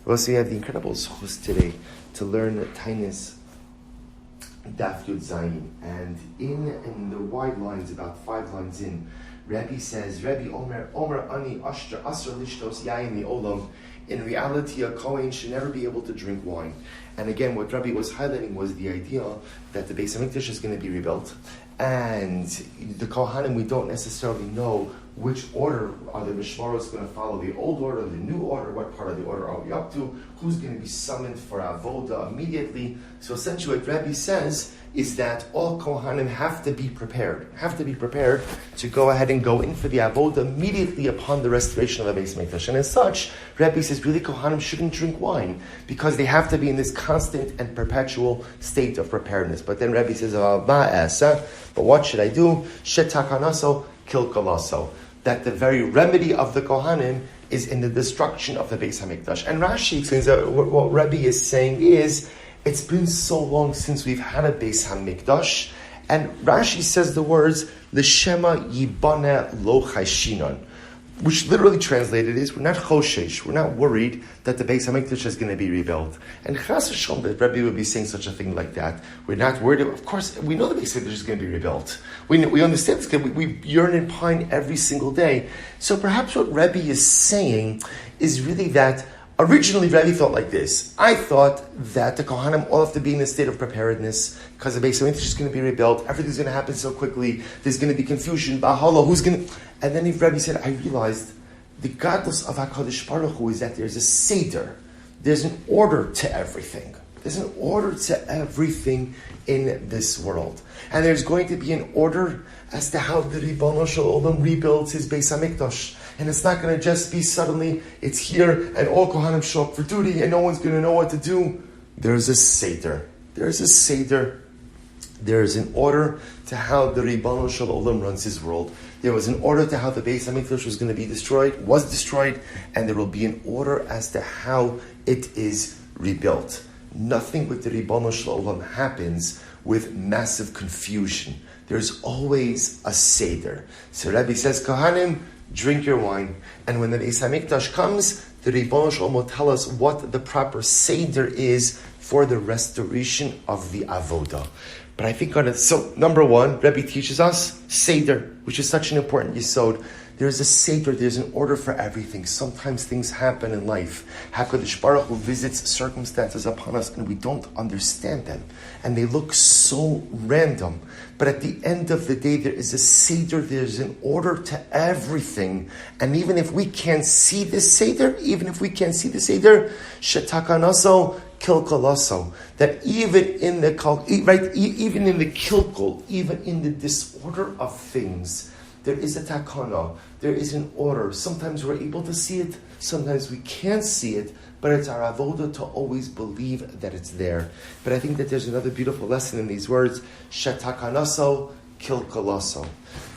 We also have the incredible zchus today to learn Taanis Daf Zayin, and in the wide lines, about 5 lines in, Rebbe says, Rebbe Omer Ani Ashtra Asr Lishtos Yayin Olam. In reality, a Kohen should never be able to drink wine. And again, what Rebbe was highlighting was the idea that the Beis Hamikdash is going to be rebuilt, and the Kohanim, we don't necessarily know which order are the Mishmaros going to follow, the old order, the new order, what part of the order are we up to, who's going to be summoned for Avoda immediately. So essentially what Rebbe says is that all Kohanim have to be prepared to go ahead and go in for the Avoda immediately upon the restoration of the Beis Hamikdash. And as such, Rebbe says really Kohanim shouldn't drink wine because they have to be in this constant and perpetual state of preparedness. But then Rebbe says, but what should I do? Shetakanaso kilkalaso. That the very remedy of the Kohanim is in the destruction of the Beis Hamikdash. And Rashi explains that what Rebbe is saying is, it's been so long since we've had a Beis Hamikdash, and Rashi says the words L'shema yibane lo chayshinon, which literally translated is, we're not choshesh, we're not worried that the Beis Hamikdash is going to be rebuilt. And chas v'shalom that Rebbe would be saying such a thing like that. We're not worried. Of course, we know the Beis Hamikdash is going to be rebuilt. We understand this. We yearn and pine every single day. So perhaps what Rebbe is saying is really that originally Rebbe thought like this. I thought that the Kohanim all have to be in a state of preparedness because the Beis Hamikdash is going to be rebuilt. Everything's going to happen so quickly. There's going to be confusion. Bahala, who's going to... And then Rebbe said, I realized the godless of HaKadosh Baruch Hu is that there's a seder. There's an order to everything. There's an order to everything in this world. And there's going to be an order as to how the Ribono Shel Olam rebuilds his Beis Hamikdash. And it's not going to just be suddenly, it's here, and all Kohanim show up for duty, and no one's going to know what to do. There's a seder. There's a seder. There's an order to how the Ribono Shel Olam runs his world. There was an order to how the Beis Hamikdash was going to be destroyed, and there will be an order as to how it is rebuilt. Nothing with the Ribono Shel Olam happens with massive confusion. There's always a seder. So Rebbe says, Kohanim, drink your wine. And when the Beis Hamikdash comes, the Ribono Shel Olam will tell us what the proper seder is for the restoration of the Avoda. But I think so number one, Rebbe teaches us seder, which is such an important yesod. There's a seder, there's an order for everything. Sometimes things happen in life. HaKadosh Baruch Hu visits circumstances upon us and we don't understand them. And they look so random. But at the end of the day, there is a seder, there's an order to everything. And even if we can't see the seder, shetakanaso kilkalaso, that even in the kilkul, even in the disorder of things, there is a takana, there is an order. Sometimes we're able to see it, sometimes we can't see it, but it's our avoda to always believe that it's there. But I think that there's another beautiful lesson in these words, shetakanaso kilkalaso,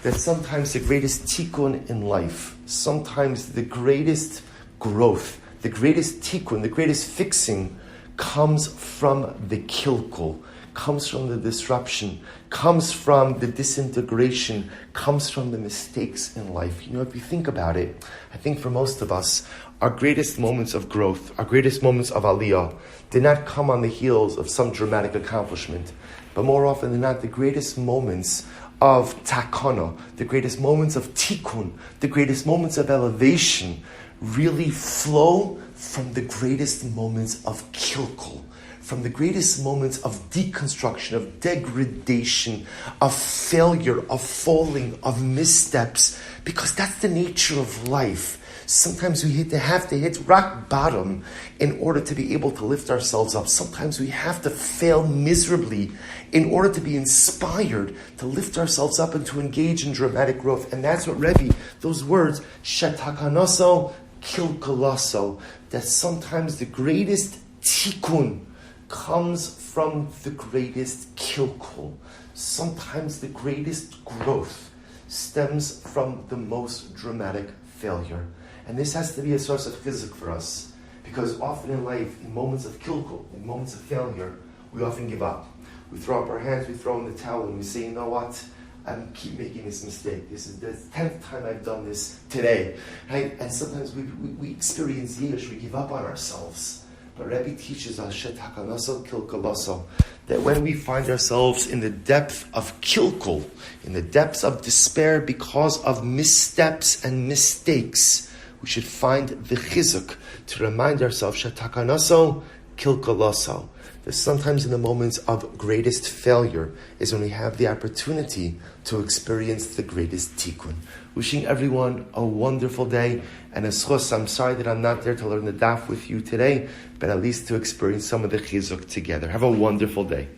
that sometimes the greatest tikkun in life, sometimes the greatest growth, the greatest tikkun, the greatest fixing comes from the kilkul, comes from the disruption, comes from the disintegration, comes from the mistakes in life. If you think about it, I think for most of us, our greatest moments of growth, our greatest moments of aliyah, did not come on the heels of some dramatic accomplishment, but more often than not, the greatest moments of takana, the greatest moments of tikkun, the greatest moments of elevation, really flow from the greatest moments of kilkul, from the greatest moments of deconstruction, of degradation, of failure, of falling, of missteps, because that's the nature of life. Sometimes we have to hit rock bottom in order to be able to lift ourselves up. Sometimes we have to fail miserably in order to be inspired to lift ourselves up and to engage in dramatic growth. And that's what Rebbe, those words, shetakanaso kilkalaso, that sometimes the greatest tikkun comes from the greatest kilkul. Sometimes the greatest growth stems from the most dramatic failure. And this has to be a source of chizuk for us, because often in life, in moments of kilkul, in moments of failure, we often give up. We throw up our hands, we throw in the towel, and we say, you know what? I keep making this mistake. This is the 10th time I've done this today. Right? And sometimes we experience yesh, we give up on ourselves. But Rebbe teaches us that when we find ourselves in the depth of kilkul, in the depths of despair because of missteps and mistakes, we should find the chizuk to remind ourselves shetakanaso kilkulaso. That sometimes in the moments of greatest failure is when we have the opportunity to experience the greatest tikkun. Wishing everyone a wonderful day, and as chos, I'm sorry that I'm not there to learn the daf with you today, but at least to experience some of the chizuk together. Have a wonderful day.